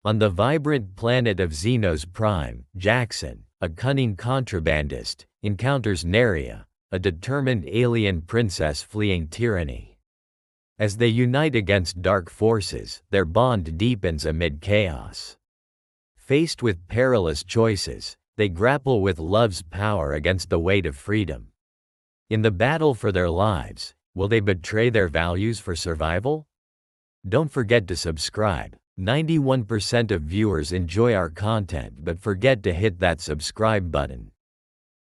On the vibrant planet of Zeno's prime, Jaxon, a cunning contrabandist, encounters Naria, a determined alien princess fleeing tyranny. As they unite against dark forces, their bond deepens amid chaos. Faced with perilous choices, they grapple with love's power against the weight of freedom. In the battle for their lives, will they betray their values for survival? Don't forget to subscribe. 91% of viewers enjoy our content but forget to hit that subscribe button.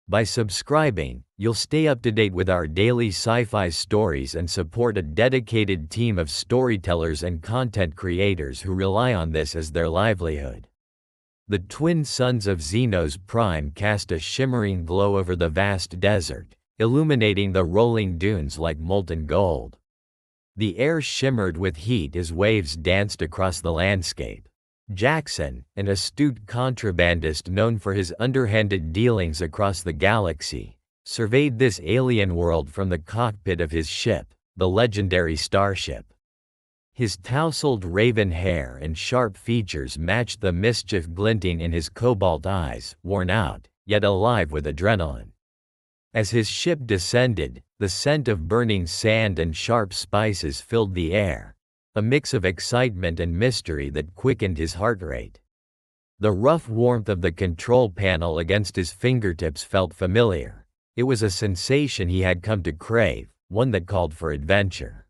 By subscribing, you'll stay up to date with our daily sci-fi stories and support a dedicated team of storytellers and content creators who rely on this as their livelihood. The twin suns of Zeno's prime cast a shimmering glow over the vast desert, illuminating the rolling dunes like molten gold. The air shimmered with heat as waves danced across the landscape. Jaxon, an astute contrabandist known for his underhanded dealings across the galaxy, surveyed this alien world from the cockpit of his ship, the legendary Starship. His tousled raven hair and sharp features matched the mischief glinting in his cobalt eyes, worn out, yet alive with adrenaline. As his ship descended, the scent of burning sand and sharp spices filled the air, a mix of excitement and mystery that quickened his heart rate. The rough warmth of the control panel against his fingertips felt familiar. It was a sensation he had come to crave, one that called for adventure.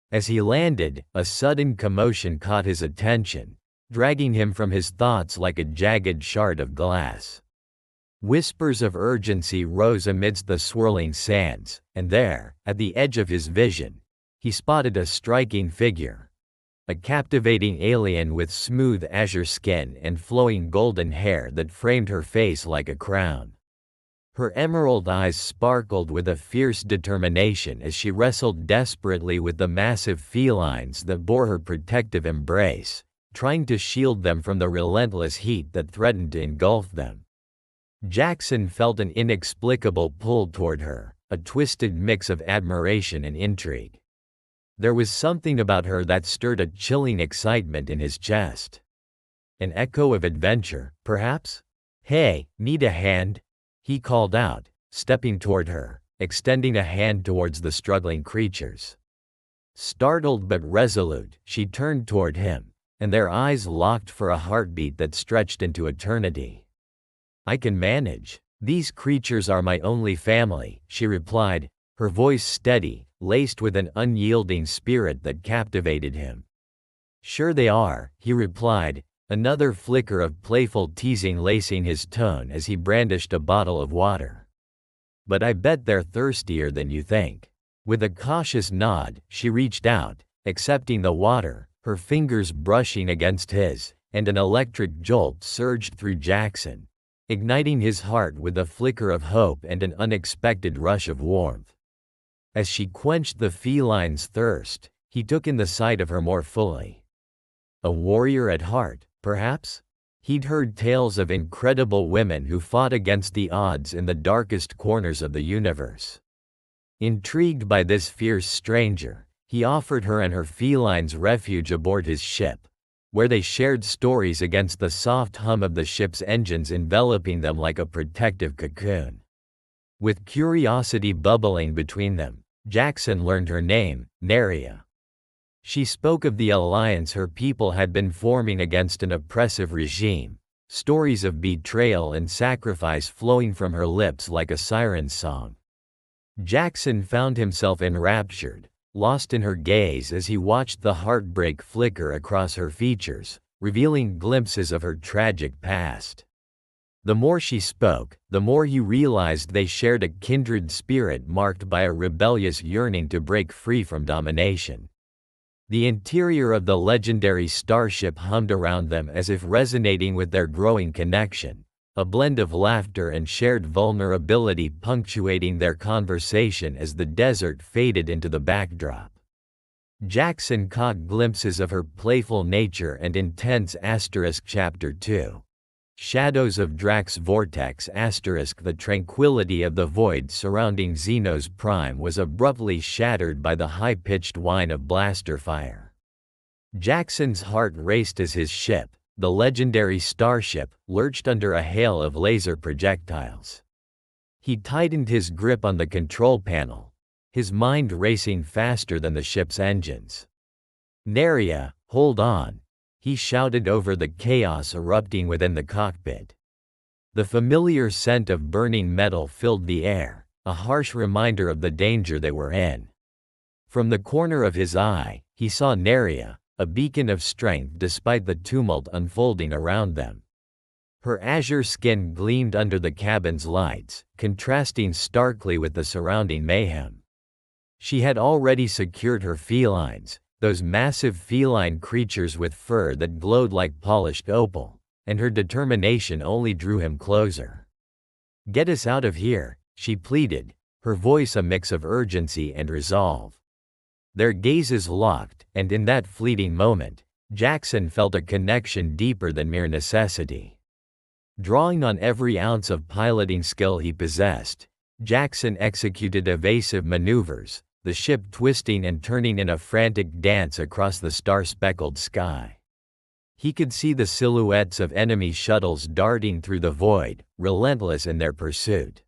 As he landed, a sudden commotion caught his attention, dragging him from his thoughts like a jagged shard of glass. Whispers of urgency rose amidst the swirling sands, and there, at the edge of his vision, he spotted a striking figure. A captivating alien with smooth azure skin and flowing golden hair that framed her face like a crown. Her emerald eyes sparkled with a fierce determination as she wrestled desperately with the massive felines that bore her protective embrace, trying to shield them from the relentless heat that threatened to engulf them. Jaxon felt an inexplicable pull toward her, a twisted mix of admiration and intrigue. There was something about her that stirred a chilling excitement in his chest. An echo of adventure, perhaps? "Hey, need a hand?" he called out, stepping toward her, extending a hand towards the struggling creatures. Startled but resolute, she turned toward him, and their eyes locked for a heartbeat that stretched into eternity. "I can manage. These creatures are my only family," she replied, her voice steady, laced with an unyielding spirit that captivated him. "Sure they are," he replied, another flicker of playful teasing lacing his tone as he brandished a bottle of water. "But I bet they're thirstier than you think." With a cautious nod, she reached out, accepting the water, her fingers brushing against his, and an electric jolt surged through Jaxon, igniting his heart with a flicker of hope and an unexpected rush of warmth. As she quenched the feline's thirst, he took in the sight of her more fully. A warrior at heart, perhaps? He'd heard tales of incredible women who fought against the odds in the darkest corners of the universe. Intrigued by this fierce stranger, he offered her and her felines refuge aboard his ship, where they shared stories against the soft hum of the ship's engines enveloping them like a protective cocoon. With curiosity bubbling between them, Jaxon learned her name, Naria. She spoke of the alliance her people had been forming against an oppressive regime, stories of betrayal and sacrifice flowing from her lips like a siren's song. Jaxon found himself enraptured, lost in her gaze as he watched the heartbreak flicker across her features, revealing glimpses of her tragic past. The more she spoke, the more he realized they shared a kindred spirit marked by a rebellious yearning to break free from domination. The interior of the legendary starship hummed around them as if resonating with their growing connection, a blend of laughter and shared vulnerability punctuating their conversation as the desert faded into the backdrop. Jaxon caught glimpses of her playful nature and intense Chapter 2. Shadows of Drax Vortex The tranquility of the void surrounding Zeno's prime was abruptly shattered by the high-pitched whine of blaster fire. Jaxon's heart raced as his ship, The legendary starship lurched under a hail of laser projectiles. He tightened his grip on the control panel, his mind racing faster than the ship's engines. "Naria, hold on," he shouted over the chaos erupting within the cockpit. The familiar scent of burning metal filled the air, a harsh reminder of the danger they were in. From the corner of his eye, he saw Naria, a beacon of strength despite the tumult unfolding around them. Her azure skin gleamed under the cabin's lights, contrasting starkly with the surrounding mayhem. She had already secured her felines, those massive feline creatures with fur that glowed like polished opal, and her determination only drew him closer. "Get us out of here," she pleaded, her voice a mix of urgency and resolve. Their gazes locked, and in that fleeting moment, Jaxon felt a connection deeper than mere necessity. Drawing on every ounce of piloting skill he possessed, Jaxon executed evasive maneuvers, the ship twisting and turning in a frantic dance across the star-speckled sky. He could see the silhouettes of enemy shuttles darting through the void, relentless in their pursuit.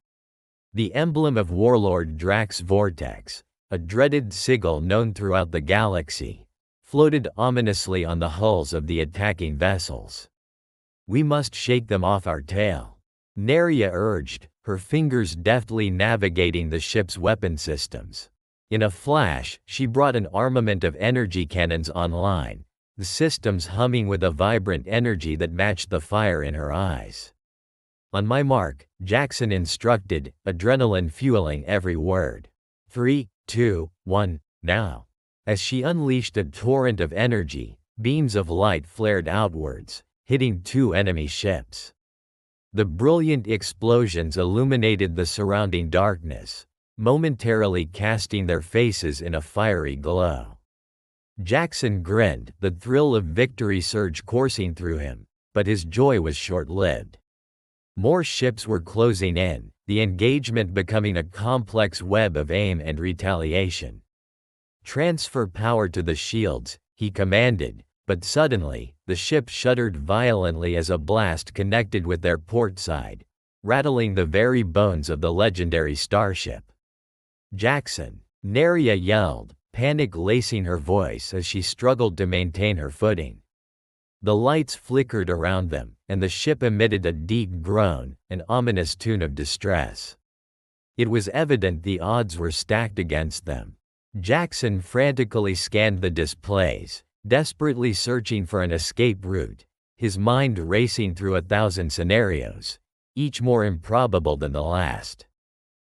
The emblem of Warlord Drax Vortex, a dreaded sigil known throughout the galaxy, floated ominously on the hulls of the attacking vessels. "We must shake them off our tail," Naria urged, her fingers deftly navigating the ship's weapon systems. In a flash, she brought an armament of energy cannons online, the systems humming with a vibrant energy that matched the fire in her eyes. "On my mark," Jaxon instructed, adrenaline fueling every word. 3, 2, 1, now." As she unleashed a torrent of energy, beams of light flared outwards, hitting two enemy ships. The brilliant explosions illuminated the surrounding darkness, momentarily casting their faces in a fiery glow. Jaxon grinned, the thrill of victory surge coursing through him, but his joy was short-lived. More ships were closing in, the engagement becoming a complex web of aim and retaliation. "Transfer power to the shields," he commanded, but suddenly, the ship shuddered violently as a blast connected with their port side, rattling the very bones of the legendary starship. "Jaxon!" Naria yelled, panic lacing her voice as she struggled to maintain her footing. The lights flickered around them, and the ship emitted a deep groan, an ominous tune of distress. It was evident the odds were stacked against them. Jaxon frantically scanned the displays, desperately searching for an escape route, his mind racing through 1,000 scenarios, each more improbable than the last.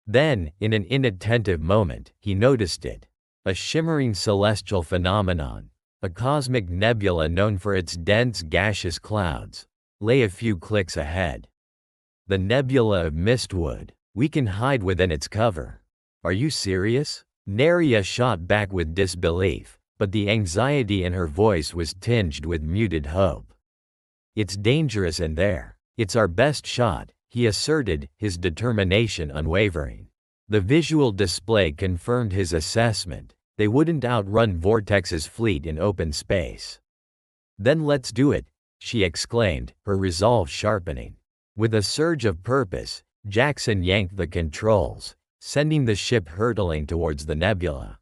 Then, in an inattentive moment, he noticed it. A shimmering celestial phenomenon, a cosmic nebula known for its dense gaseous clouds, lay a few clicks ahead. "The nebula of Mistwood. We can hide within its cover." "Are you serious?" Naria shot back with disbelief, but the anxiety in her voice was tinged with muted hope. "It's dangerous in there. It's our best shot," he asserted, his determination unwavering. The visual display confirmed his assessment. They wouldn't outrun Vortex's fleet in open space. "Then let's do it," she exclaimed, her resolve sharpening. With a surge of purpose, Jaxon yanked the controls, sending the ship hurtling towards the nebula.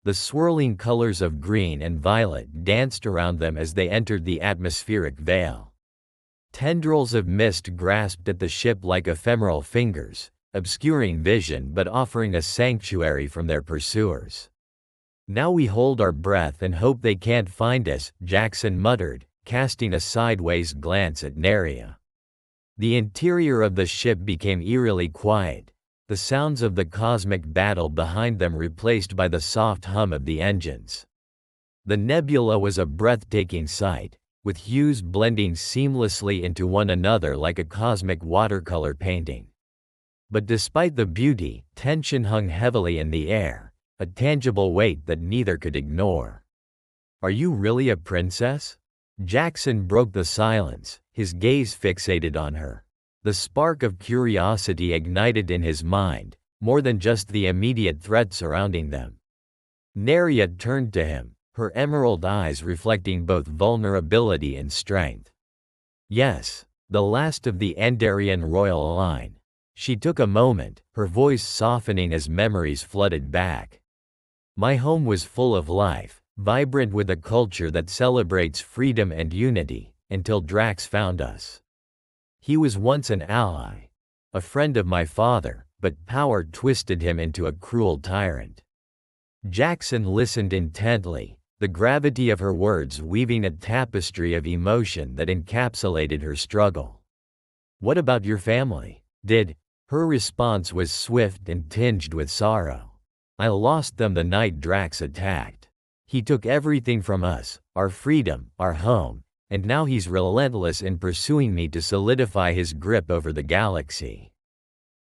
The swirling colors of green and violet danced around them as they entered the atmospheric veil. Tendrils of mist grasped at the ship like ephemeral fingers, obscuring vision but offering a sanctuary from their pursuers. "Now we hold our breath and hope they can't find us," Jaxon muttered, casting a sideways glance at Naria. The interior of the ship became eerily quiet, the sounds of the cosmic battle behind them replaced by the soft hum of the engines. The nebula was a breathtaking sight, with hues blending seamlessly into one another like a cosmic watercolor painting. But despite the beauty, tension hung heavily in the air, a tangible weight that neither could ignore. "Are you really a princess?" Jaxon broke the silence, his gaze fixated on her. The spark of curiosity ignited in his mind, more than just the immediate threat surrounding them. Naria turned to him, her emerald eyes reflecting both vulnerability and strength. Yes, the last of the Andarian royal line. She took a moment, her voice softening as memories flooded back. My home was full of life, vibrant with a culture that celebrates freedom and unity, until Drax found us. He was once an ally, a friend of my father, but power twisted him into a cruel tyrant. Jaxon listened intently, the gravity of her words weaving a tapestry of emotion that encapsulated her struggle. What about your family? Her response was swift and tinged with sorrow. I lost them the night Drax attacked. He took everything from us, our freedom, our home, and now he's relentless in pursuing me to solidify his grip over the galaxy.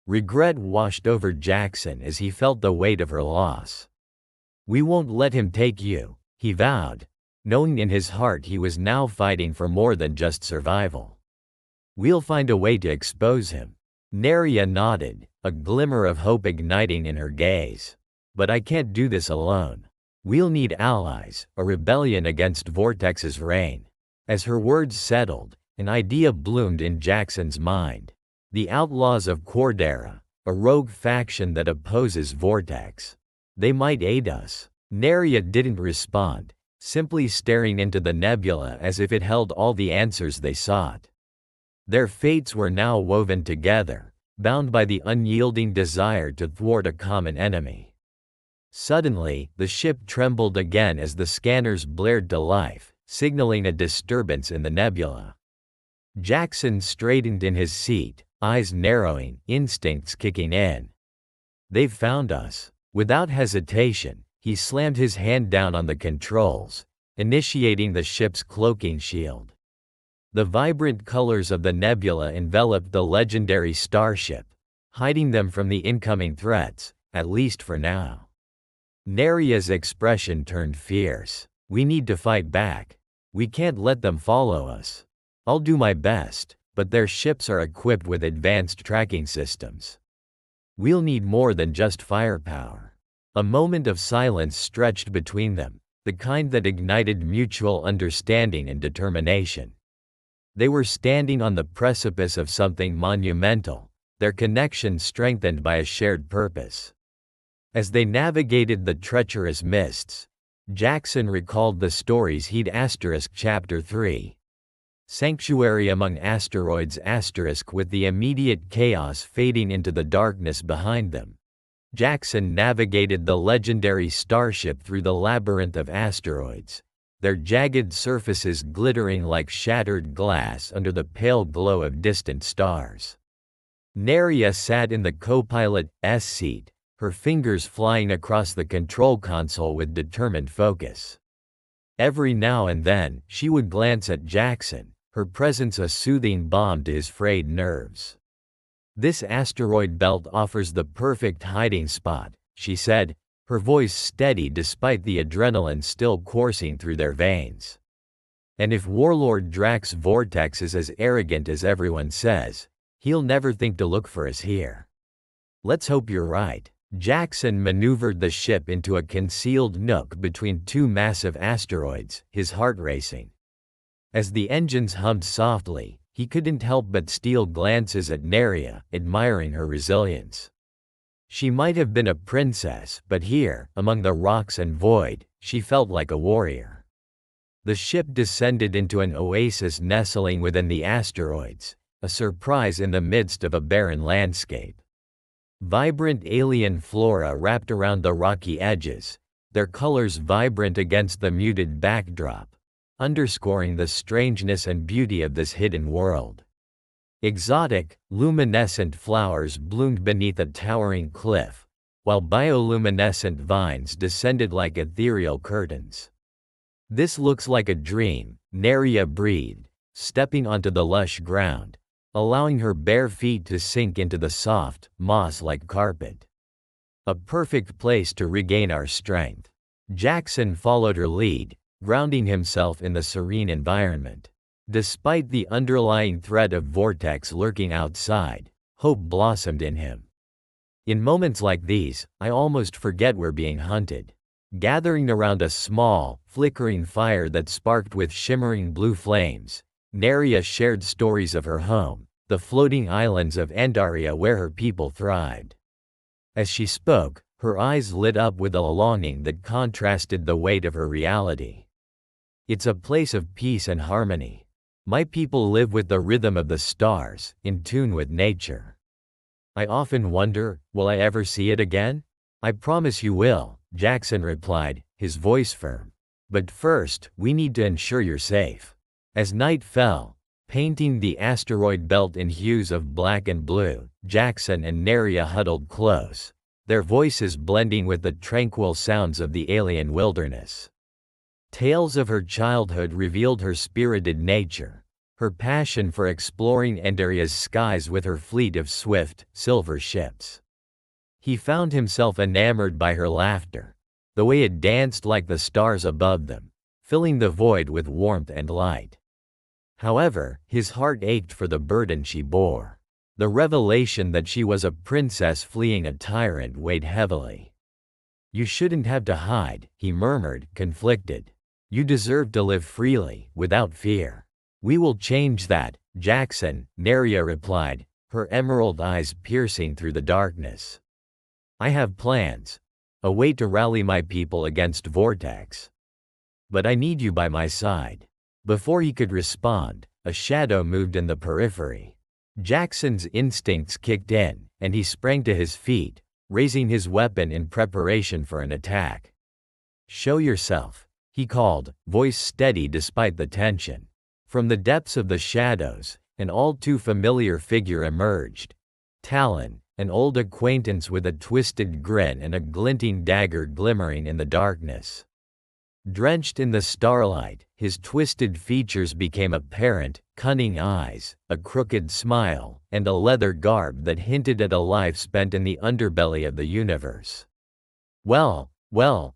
Regret washed over Jaxon as he felt the weight of her loss. We won't let him take you, he vowed, knowing in his heart he was now fighting for more than just survival. We'll find a way to expose him. Naria nodded, a glimmer of hope igniting in her gaze. But I can't do this alone. We'll need allies, a rebellion against Vortex's reign. As her words settled, an idea bloomed in Jaxon's mind. The Outlaws of Cordera, a rogue faction that opposes Vortex. They might aid us. Naria didn't respond, simply staring into the nebula as if it held all the answers they sought. Their fates were now woven together, bound by the unyielding desire to thwart a common enemy. Suddenly, the ship trembled again as the scanners blared to life, signaling a disturbance in the nebula. Jaxon straightened in his seat, eyes narrowing, instincts kicking in. They've found us. Without hesitation, he slammed his hand down on the controls, initiating the ship's cloaking shield. The vibrant colors of the nebula enveloped the legendary starship, hiding them from the incoming threats, at least for now. Naria's expression turned fierce. We need to fight back. We can't let them follow us. I'll do my best, but their ships are equipped with advanced tracking systems. We'll need more than just firepower. A moment of silence stretched between them, the kind that ignited mutual understanding and determination. They were standing on the precipice of something monumental, their connection strengthened by a shared purpose. As they navigated the treacherous mists, Jaxon recalled the stories he'd Chapter 3. Sanctuary among asteroids with the immediate chaos fading into the darkness behind them. Jaxon navigated the legendary starship through the labyrinth of asteroids, their jagged surfaces glittering like shattered glass under the pale glow of distant stars. Naria sat in the co-pilot's seat, her fingers flying across the control console with determined focus. Every now and then, she would glance at Jaxon, her presence a soothing balm to his frayed nerves. This asteroid belt offers the perfect hiding spot, she said, her voice steady despite the adrenaline still coursing through their veins. And if Warlord Drax Vortex is as arrogant as everyone says, he'll never think to look for us here. Let's hope you're right. Jaxon maneuvered the ship into a concealed nook between two massive asteroids, his heart racing. As the engines hummed softly, he couldn't help but steal glances at Naria, admiring her resilience. She might have been a princess, but here, among the rocks and void, she felt like a warrior. The ship descended into an oasis nestling within the asteroids, a surprise in the midst of a barren landscape. Vibrant alien flora wrapped around the rocky edges, their colors vibrant against the muted backdrop, underscoring the strangeness and beauty of this hidden world. Exotic, luminescent flowers bloomed beneath a towering cliff, while bioluminescent vines descended like ethereal curtains. This looks like a dream, Naria breathed, stepping onto the lush ground, allowing her bare feet to sink into the soft, moss-like carpet. A perfect place to regain our strength. Jaxon followed her lead, grounding himself in the serene environment. Despite the underlying threat of Vortex lurking outside, hope blossomed in him. In moments like these, I almost forget we're being hunted. Gathering around a small, flickering fire that sparked with shimmering blue flames, Naria shared stories of her home, the floating islands of Naria where her people thrived. As she spoke, her eyes lit up with a longing that contrasted the weight of her reality. It's a place of peace and harmony. My people live with the rhythm of the stars, in tune with nature. I often wonder, will I ever see it again? I promise you will, Jaxon replied, his voice firm. But first, we need to ensure you're safe. As night fell, painting the asteroid belt in hues of black and blue, Jaxon and Naria huddled close, their voices blending with the tranquil sounds of the alien wilderness. Tales of her childhood revealed her spirited nature, her passion for exploring Naria's skies with her fleet of swift, silver ships. He found himself enamored by her laughter, the way it danced like the stars above them, filling the void with warmth and light. However, his heart ached for the burden she bore. The revelation that she was a princess fleeing a tyrant weighed heavily. You shouldn't have to hide, he murmured, conflicted. You deserve to live freely, without fear. We will change that, Jaxon, Naria replied, her emerald eyes piercing through the darkness. I have plans, a way to rally my people against Vortex. But I need you by my side. Before he could respond, a shadow moved in the periphery. Jaxon's instincts kicked in, and he sprang to his feet, raising his weapon in preparation for an attack. Show yourself, he called, voice steady despite the tension. From the depths of the shadows, an all too familiar figure emerged. Talon, an old acquaintance with a twisted grin and a glinting dagger glimmering in the darkness. Drenched in the starlight, his twisted features became apparent, cunning eyes, a crooked smile, and a leather garb that hinted at a life spent in the underbelly of the universe. Well,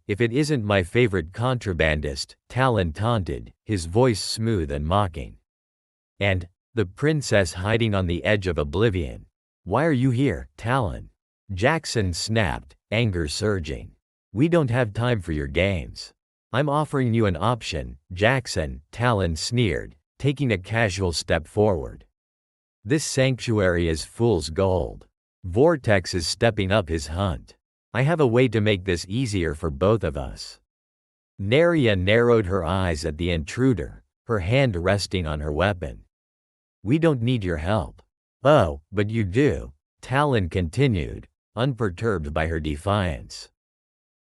if it isn't my favorite contrabandist, Talon taunted, his voice smooth and mocking. And, the princess hiding on the edge of oblivion. Why are you here, Talon? Jaxon snapped, anger surging. We don't have time for your games. I'm offering you an option, Jaxon, Talon sneered, taking a casual step forward. This sanctuary is fool's gold. Vortex is stepping up his hunt. I have a way to make this easier for both of us. Naria narrowed her eyes at the intruder, her hand resting on her weapon. We don't need your help. Oh, but you do, Talon continued, unperturbed by her defiance.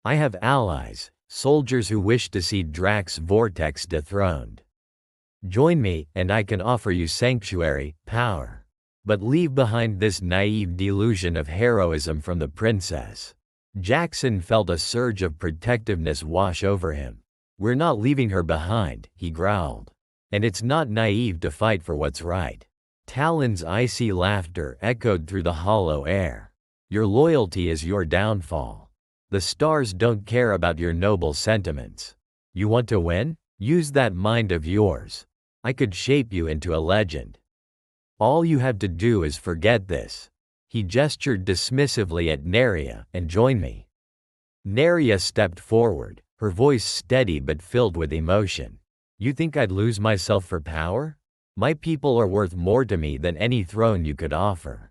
I have allies, soldiers who wish to see Drax Vortex dethroned. Join me, and I can offer you sanctuary, power. But leave behind this naive delusion of heroism from the princess. Jaxon felt a surge of protectiveness wash over him. We're not leaving her behind, he growled. And it's not naive to fight for what's right. Talon's icy laughter echoed through the hollow air. Your loyalty is your downfall. The stars don't care about your noble sentiments. You want to win? Use that mind of yours. I could shape you into a legend. All you have to do is forget this. He gestured dismissively at Naria, and join me. Naria stepped forward, her voice steady but filled with emotion. You think I'd lose myself for power? My people are worth more to me than any throne you could offer.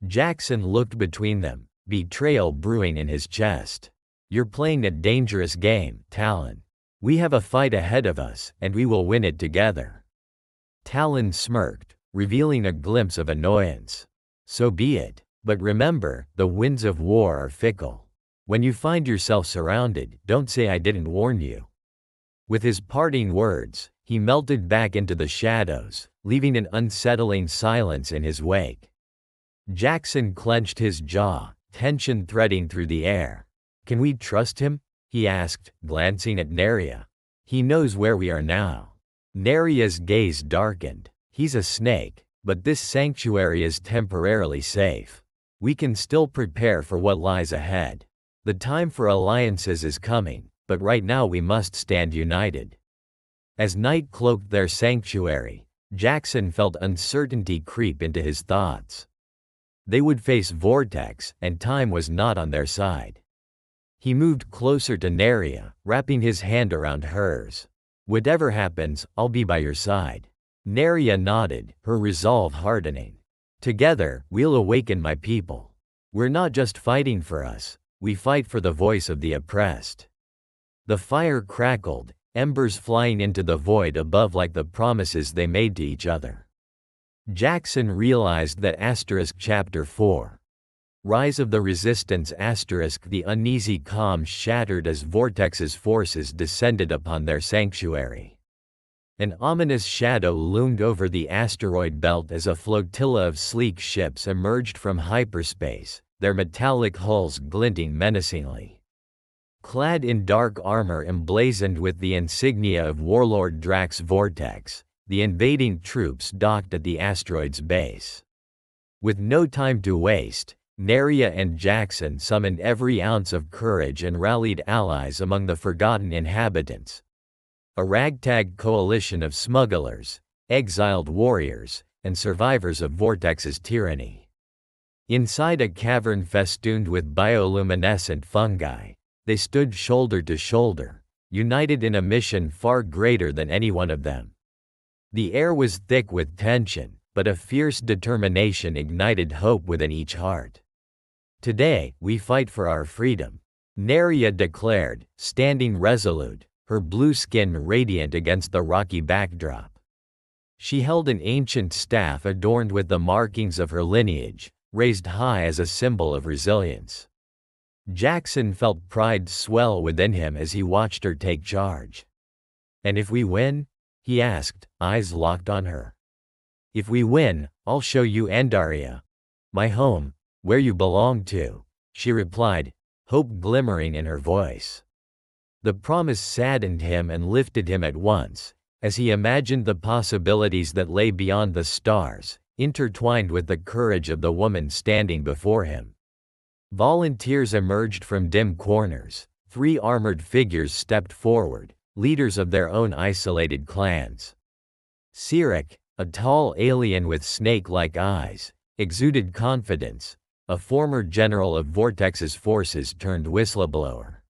Jaxon looked between them, betrayal brewing in his chest. You're playing a dangerous game, Talon. We have a fight ahead of us, and we will win it together. Talon smirked, revealing a glimpse of annoyance. So be it, but remember, the winds of war are fickle. When you find yourself surrounded, don't say I didn't warn you. With his parting words, he melted back into the shadows, leaving an unsettling silence in his wake. Jaxon clenched his jaw, tension threading through the air. Can we trust him? He asked, glancing at Naria. He knows where we are now. Naria's gaze darkened. He's a snake, but this sanctuary is temporarily safe. We can still prepare for what lies ahead. The time for alliances is coming, but right now we must stand united. As night cloaked their sanctuary, Jaxon felt uncertainty creep into his thoughts. They would face Vortex, and time was not on their side. He moved closer to Naria, wrapping his hand around hers. "Whatever happens, I'll be by your side." Naria nodded, her resolve hardening. "Together, we'll awaken my people. We're not just fighting for us, we fight for the voice of the oppressed." The fire crackled, embers flying into the void above like the promises they made to each other. Jaxon realized that Chapter 4. Rise of the Resistance the uneasy calm shattered as Vortex's forces descended upon their sanctuary. An ominous shadow loomed over the asteroid belt as a flotilla of sleek ships emerged from hyperspace, their metallic hulls glinting menacingly. Clad in dark armor emblazoned with the insignia of Warlord Drax Vortex, the invading troops docked at the asteroid's base. With no time to waste, Naria and Jaxon summoned every ounce of courage and rallied allies among the forgotten inhabitants. A ragtag coalition of smugglers, exiled warriors, and survivors of Vortex's tyranny. Inside a cavern festooned with bioluminescent fungi, they stood shoulder to shoulder, united in a mission far greater than any one of them. The air was thick with tension, but a fierce determination ignited hope within each heart. "Today, we fight for our freedom," Naria declared, standing resolute, her blue skin radiant against the rocky backdrop. She held an ancient staff adorned with the markings of her lineage, raised high as a symbol of resilience. Jaxon felt pride swell within him as he watched her take charge. "And if we win?" he asked, eyes locked on her. "If we win, I'll show you Andaria, my home, where you belong to," she replied, hope glimmering in her voice. The promise saddened him and lifted him at once, as he imagined the possibilities that lay beyond the stars, intertwined with the courage of the woman standing before him. Volunteers emerged from dim corners, 3 armored figures stepped forward, leaders of their own isolated clans. Sirik, a tall alien with snake-like eyes, exuded confidence, a former general of Vortex's forces turned whistleblower.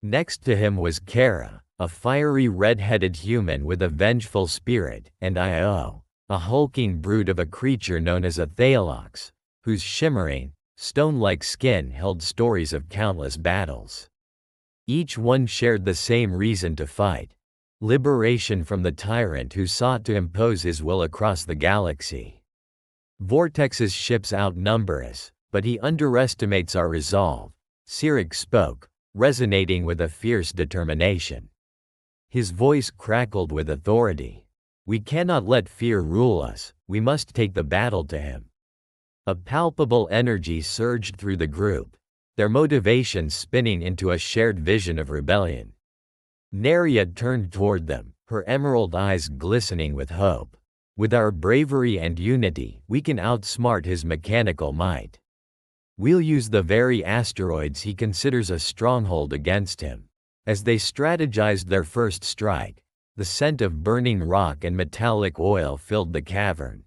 Next to him was Kara, a fiery red-headed human with a vengeful spirit, and Io, a hulking brute of a creature known as a Thalox, whose shimmering, stone-like skin held stories of countless battles. Each one shared the same reason to fight: liberation from the tyrant who sought to impose his will across the galaxy. "Vortex's ships outnumber us, but he underestimates our resolve," Sirik spoke, resonating with a fierce determination. His voice crackled with authority. "We cannot let fear rule us, we must take the battle to him." A palpable energy surged through the group, their motivation spinning into a shared vision of rebellion. Naria turned toward them, her emerald eyes glistening with hope. "With our bravery and unity, we can outsmart his mechanical might. We'll use the very asteroids he considers a stronghold against him." As they strategized their first strike, the scent of burning rock and metallic oil filled the cavern.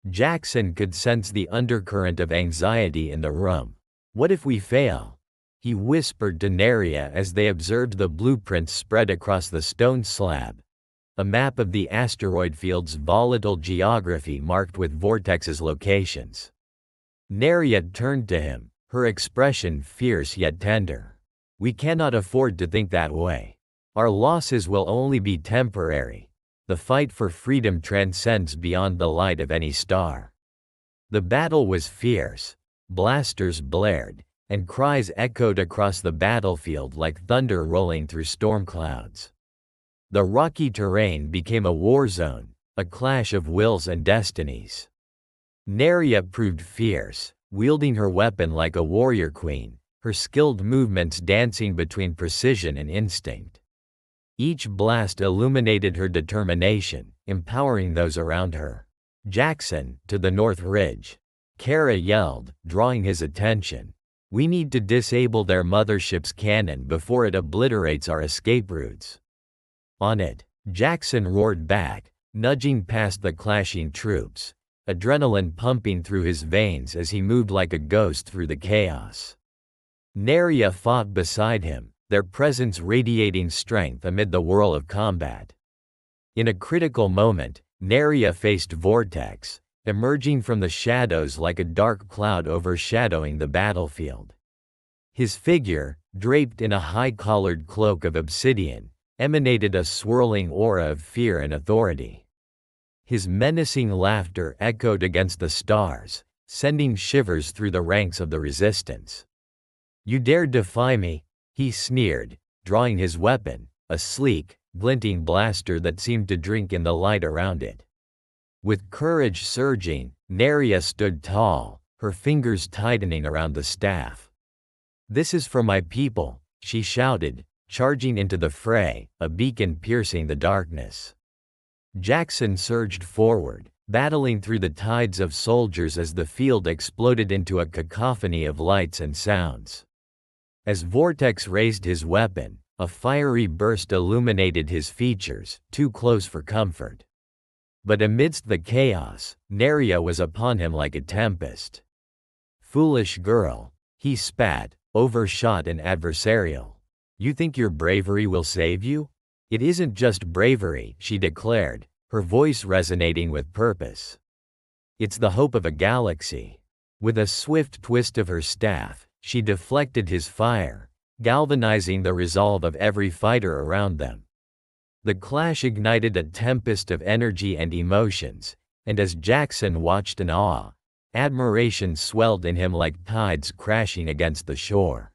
Jaxon could sense the undercurrent of anxiety in the room. "What if we fail?" he whispered to Naria as they observed the blueprints spread across the stone slab, a map of the asteroid field's volatile geography marked with Vortex's locations. Naria turned to him, her expression fierce yet tender. "We cannot afford to think that way. Our losses will only be temporary. The fight for freedom transcends beyond the light of any star." The battle was fierce. Blasters blared, and cries echoed across the battlefield like thunder rolling through storm clouds. The rocky terrain became a war zone, a clash of wills and destinies. Naria proved fierce, wielding her weapon like a warrior queen, her skilled movements dancing between precision and instinct. Each blast illuminated her determination, empowering those around her. "Jaxon, to the North Ridge," Kara yelled, drawing his attention. "We need to disable their mothership's cannon before it obliterates our escape routes." "On it," Jaxon roared back, nudging past the clashing troops, adrenaline pumping through his veins as he moved like a ghost through the chaos. Naria fought beside him, their presence radiating strength amid the whirl of combat. In a critical moment, Naria faced Vortex, emerging from the shadows like a dark cloud overshadowing the battlefield. His figure, draped in a high-collared cloak of obsidian, emanated a swirling aura of fear and authority. His menacing laughter echoed against the stars, sending shivers through the ranks of the resistance. "You dare defy me?" he sneered, drawing his weapon, a sleek, glinting blaster that seemed to drink in the light around it. With courage surging, Naria stood tall, her fingers tightening around the staff. "This is for my people," she shouted, charging into the fray, a beacon piercing the darkness. Jaxon surged forward, battling through the tides of soldiers as the field exploded into a cacophony of lights and sounds. As Vortex raised his weapon, a fiery burst illuminated his features, too close for comfort. But amidst the chaos, Naria was upon him like a tempest. "Foolish girl," he spat, overshot and adversarial. "You think your bravery will save you? It isn't just bravery," she declared, her voice resonating with purpose. "It's the hope of a galaxy." With a swift twist of her staff, she deflected his fire, galvanizing the resolve of every fighter around them. The clash ignited a tempest of energy and emotions, and as Jaxon watched in awe, admiration swelled in him like tides crashing against the shore.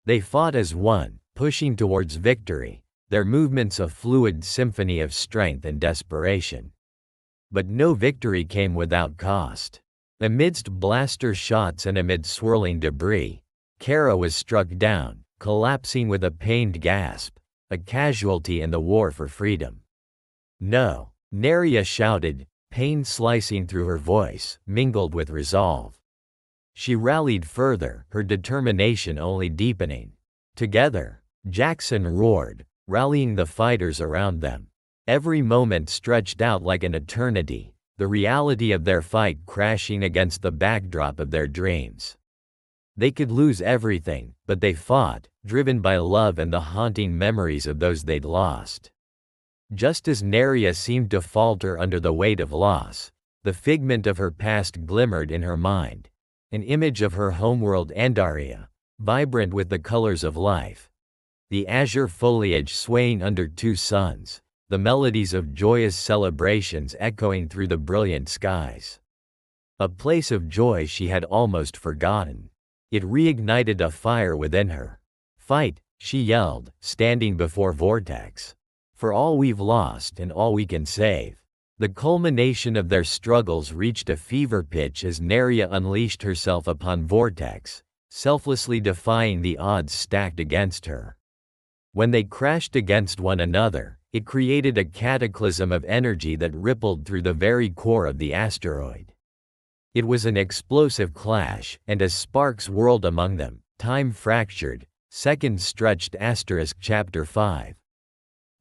They fought as one, pushing towards victory, their movements a fluid symphony of strength and desperation. But no victory came without cost. Amidst blaster shots and amid swirling debris, Kara was struck down, collapsing with a pained gasp, a casualty in the war for freedom. "No," Naria shouted, pain slicing through her voice, mingled with resolve. She rallied further, her determination only deepening. Together, Jaxon roared, rallying the fighters around them. Every moment stretched out like an eternity, the reality of their fight crashing against the backdrop of their dreams. They could lose everything, but they fought, driven by love and the haunting memories of those they'd lost. Just as Naria seemed to falter under the weight of loss, the figment of her past glimmered in her mind, an image of her homeworld Andaria, vibrant with the colors of life. The azure foliage swaying under two suns, the melodies of joyous celebrations echoing through the brilliant skies. A place of joy she had almost forgotten. It reignited a fire within her. "Fight," she yelled, standing before Vortex. "For all we've lost and all we can save." The culmination of their struggles reached a fever pitch as Naria unleashed herself upon Vortex, selflessly defying the odds stacked against her. When they crashed against one another, it created a cataclysm of energy that rippled through the very core of the asteroid. It was an explosive clash, and as sparks whirled among them, time fractured, seconds stretched. Chapter 5.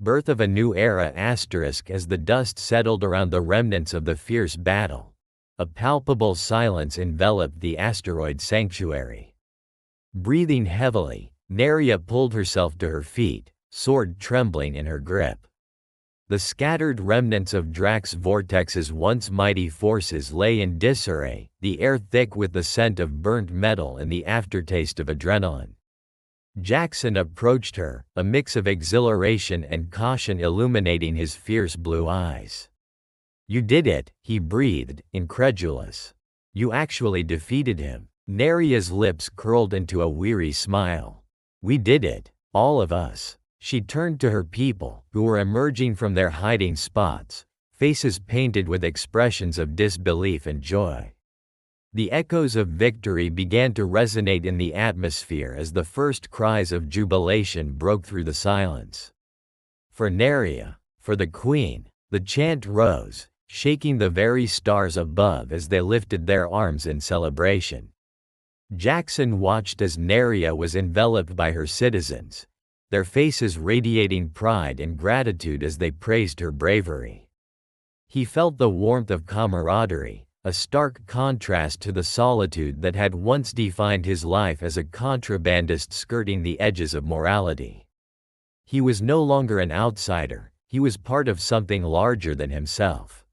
Birth of a new era. As the dust settled around the remnants of the fierce battle, a palpable silence enveloped the asteroid sanctuary. Breathing heavily, Naria pulled herself to her feet, sword trembling in her grip. The scattered remnants of Drax Vortex's once mighty forces lay in disarray, the air thick with the scent of burnt metal and the aftertaste of adrenaline. Jaxon approached her, a mix of exhilaration and caution illuminating his fierce blue eyes. "You did it," he breathed, incredulous. "You actually defeated him." Naria's lips curled into a weary smile. "We did it, all of us." She turned to her people, who were emerging from their hiding spots, faces painted with expressions of disbelief and joy. The echoes of victory began to resonate in the atmosphere as the first cries of jubilation broke through the silence. For Naria, for the Queen, the chant rose, shaking the very stars above as they lifted their arms in celebration. Jaxon watched as Naria was enveloped by her citizens, their faces radiating pride and gratitude as they praised her bravery. He felt the warmth of camaraderie, a stark contrast to the solitude that had once defined his life as a contrabandist skirting the edges of morality. He was no longer an outsider, he was part of something larger than himself.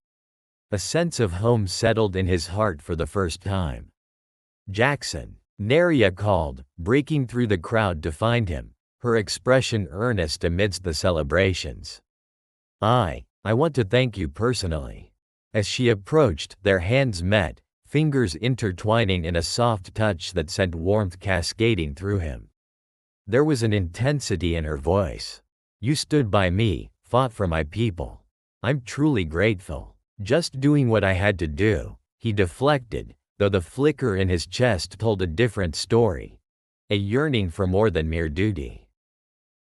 A sense of home settled in his heart for the first time. "Jaxon," Naria called, breaking through the crowd to find him, her expression earnest amidst the celebrations. I want to thank you personally." As she approached, their hands met, fingers intertwining in a soft touch that sent warmth cascading through him. There was an intensity in her voice. "You stood by me, fought for my people. I'm truly grateful." "Just doing what I had to do," he deflected, though the flicker in his chest told a different story. A yearning for more than mere duty.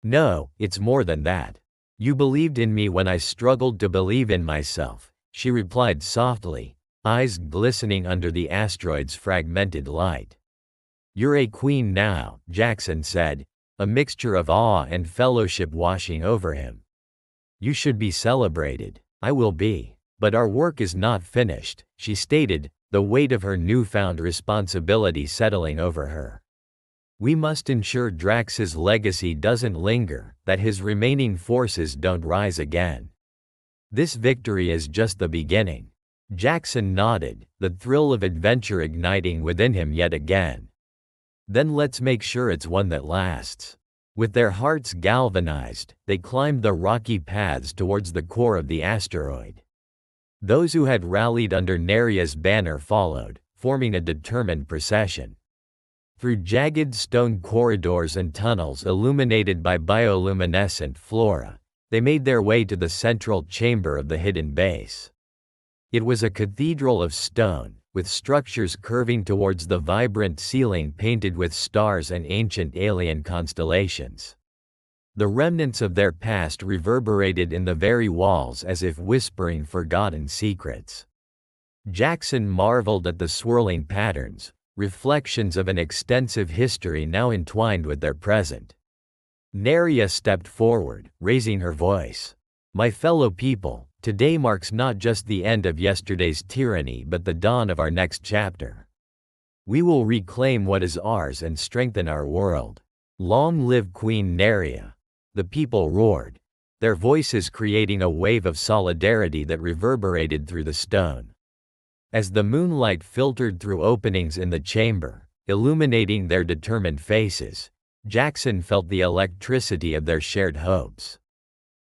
"No, it's more than that. You believed in me when I struggled to believe in myself," she replied softly, eyes glistening under the asteroid's fragmented light. "You're a queen now," Jaxon said, a mixture of awe and fellowship washing over him. "You should be celebrated." "I will be. But our work is not finished," she stated, the weight of her newfound responsibility settling over her. "We must ensure Drax's legacy doesn't linger, that his remaining forces don't rise again. This victory is just the beginning." Jaxon nodded, the thrill of adventure igniting within him yet again. "Then let's make sure it's one that lasts." With their hearts galvanized, they climbed the rocky paths towards the core of the asteroid. Those who had rallied under Naria's banner followed, forming a determined procession. Through jagged stone corridors and tunnels illuminated by bioluminescent flora, they made their way to the central chamber of the hidden base. It was a cathedral of stone, with structures curving towards the vibrant ceiling painted with stars and ancient alien constellations. The remnants of their past reverberated in the very walls as if whispering forgotten secrets. Jaxon marveled at the swirling patterns, reflections of an extensive history now entwined with their present. Naria stepped forward, raising her voice. "My fellow people, today marks not just the end of yesterday's tyranny but the dawn of our next chapter. We will reclaim what is ours and strengthen our world. Long live Queen Naria!" The people roared, their voices creating a wave of solidarity that reverberated through the stone. As the moonlight filtered through openings in the chamber, illuminating their determined faces, Jaxon felt the electricity of their shared hopes.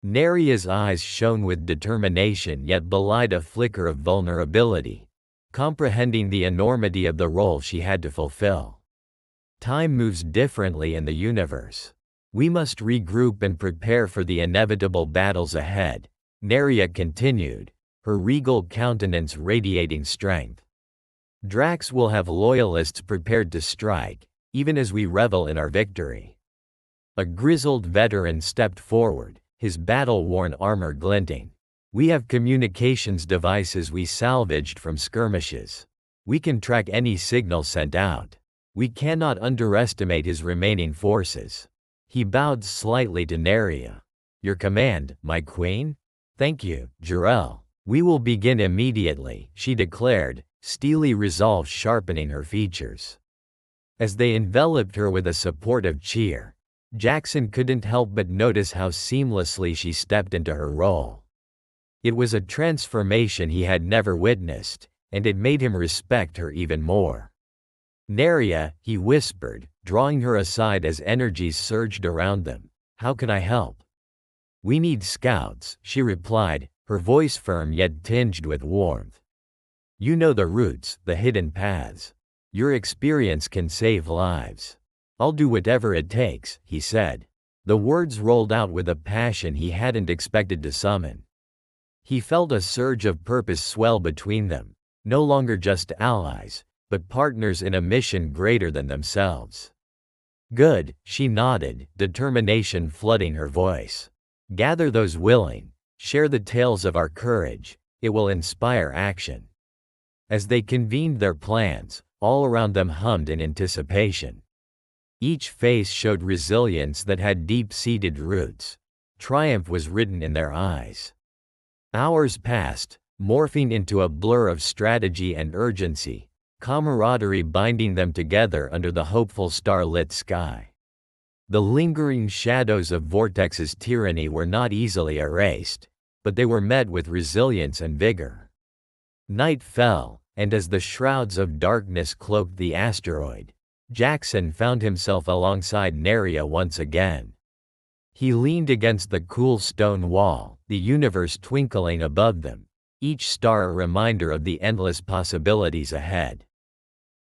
Naria's eyes shone with determination yet belied a flicker of vulnerability, comprehending the enormity of the role she had to fulfill. "Time moves differently in the universe. We must regroup and prepare for the inevitable battles ahead," Naria continued, her regal countenance radiating strength. "Drax will have loyalists prepared to strike, even as we revel in our victory." A grizzled veteran stepped forward, his battle-worn armor glinting. "We have communications devices we salvaged from skirmishes. We can track any signal sent out. We cannot underestimate his remaining forces." He bowed slightly to Naria. "Your command, my queen?" "Thank you, Jarell. We will begin immediately," she declared, steely resolve sharpening her features. As they enveloped her with a supportive cheer, Jaxon couldn't help but notice how seamlessly she stepped into her role. It was a transformation he had never witnessed, and it made him respect her even more. "Naria," he whispered, drawing her aside as energies surged around them. "How can I help?" "We need scouts," she replied, her voice firm yet tinged with warmth. "You know the routes, the hidden paths. Your experience can save lives." "I'll do whatever it takes," he said. The words rolled out with a passion he hadn't expected to summon. He felt a surge of purpose swell between them, no longer just allies, but partners in a mission greater than themselves. "Good," she nodded, determination flooding her voice. "Gather those willing. Share the tales of our courage. It will inspire action." As they convened their plans, all around them hummed in anticipation. Each face showed resilience that had deep-seated roots. Triumph was written in their eyes. Hours passed, morphing into a blur of strategy and urgency, camaraderie binding them together under the hopeful star-lit sky. The lingering shadows of Vortex's tyranny were not easily erased, but they were met with resilience and vigor. Night fell, and as the shrouds of darkness cloaked the asteroid, Jaxon found himself alongside Naria once again. He leaned against the cool stone wall, the universe twinkling above them, each star a reminder of the endless possibilities ahead.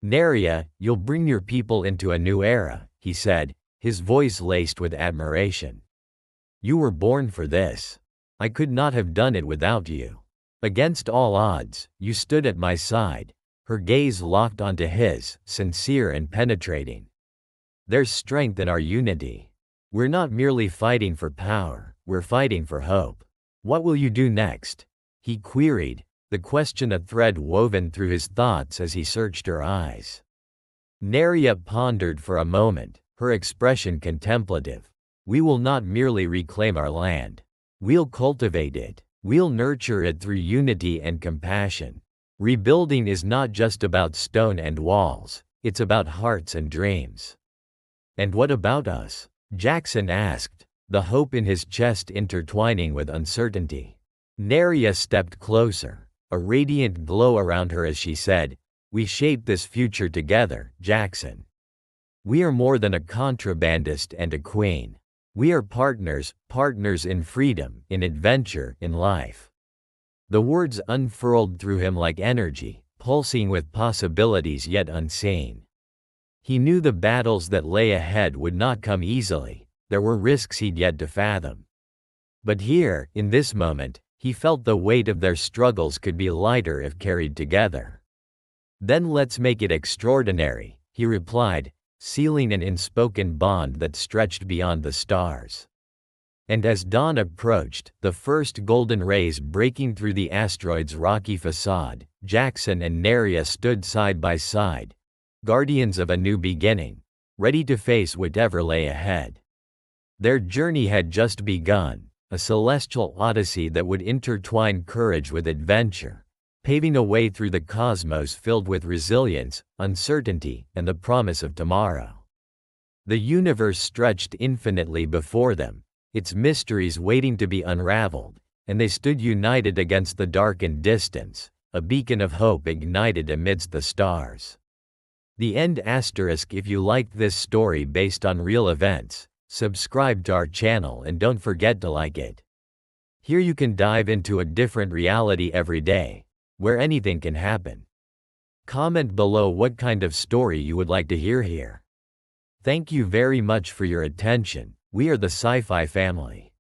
"Naria, you'll bring your people into a new era," he said, his voice laced with admiration. "You were born for this. I could not have done it without you. Against all odds, you stood at my side." Her gaze locked onto his, sincere and penetrating. "There's strength in our unity. We're not merely fighting for power, we're fighting for hope. What will you do next?" he queried, the question a thread woven through his thoughts as he searched her eyes. Naria pondered for a moment, her expression contemplative. "We will not merely reclaim our land. We'll cultivate it. We'll nurture it through unity and compassion. Rebuilding is not just about stone and walls, it's about hearts and dreams." "And what about us?" Jaxon asked, the hope in his chest intertwining with uncertainty. Naria stepped closer, a radiant glow around her as she said, "We shape this future together, Jaxon. We are more than a contrabandist and a queen. We are partners, partners in freedom, in adventure, in life." The words unfurled through him like energy, pulsing with possibilities yet unseen. He knew the battles that lay ahead would not come easily, there were risks he'd yet to fathom. But here, in this moment, he felt the weight of their struggles could be lighter if carried together. "Then let's make it extraordinary," he replied, sealing an unspoken bond that stretched beyond the stars. And as dawn approached, the first golden rays breaking through the asteroid's rocky facade, Jaxon and Naria stood side by side, guardians of a new beginning, ready to face whatever lay ahead. Their journey had just begun, a celestial odyssey that would intertwine courage with adventure, paving a way through the cosmos filled with resilience, uncertainty, and the promise of tomorrow. The universe stretched infinitely before them, its mysteries waiting to be unraveled, and they stood united against the darkened distance, a beacon of hope ignited amidst the stars. The end. If you liked this story based on real events, subscribe to our channel and don't forget to like it. Here you can dive into a different reality every day, where anything can happen. Comment below what kind of story you would like to hear here. Thank you very much for your attention. We are the Sci-Fi family.